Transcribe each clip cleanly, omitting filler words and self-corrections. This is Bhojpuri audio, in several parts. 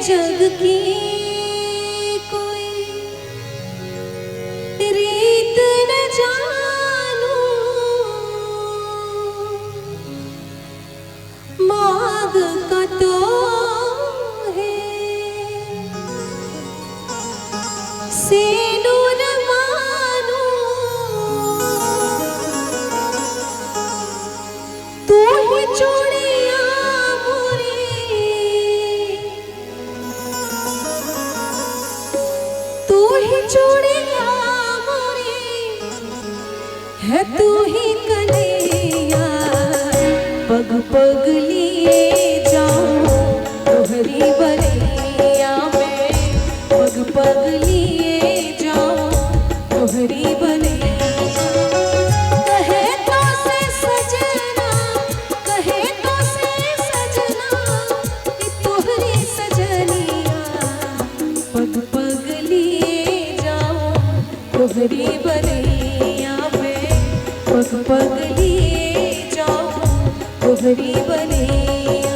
जग की कोई रीत न जानू, मांग का तो है सेनूर मानू, तू ही चूड़िया चूड़िया मोरी है, तू ही कन्हैया। पग पग लिए जाऊं तोहरी बलिया में, पग पग लिए जाऊं तोहरी बलिया। कहे तो से सजना, कहे तो से सजना, कि तोहरी सजनिया। पग पग लिए तोहरी बलिया में, पग पग लिए जाऊं तोहरी बलिया।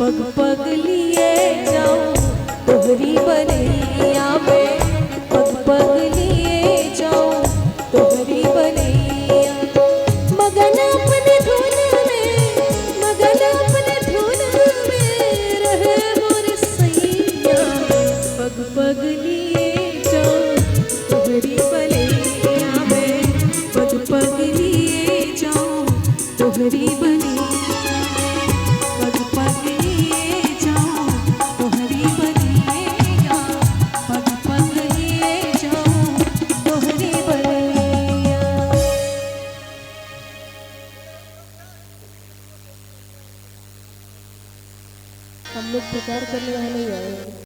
पग पग लिए जाऊं तोहरी बलिया में, पग पग लिए जाऊं तोहरी बलिया। मगन अपने धुन में, मगन अपने धुन में रहे मोर सैया। पग पग लिए जाऊं तोहरी बलिया में, पग पग लिए जाऊं तोहरी बलिया। हम लोग प्रचार करने वाले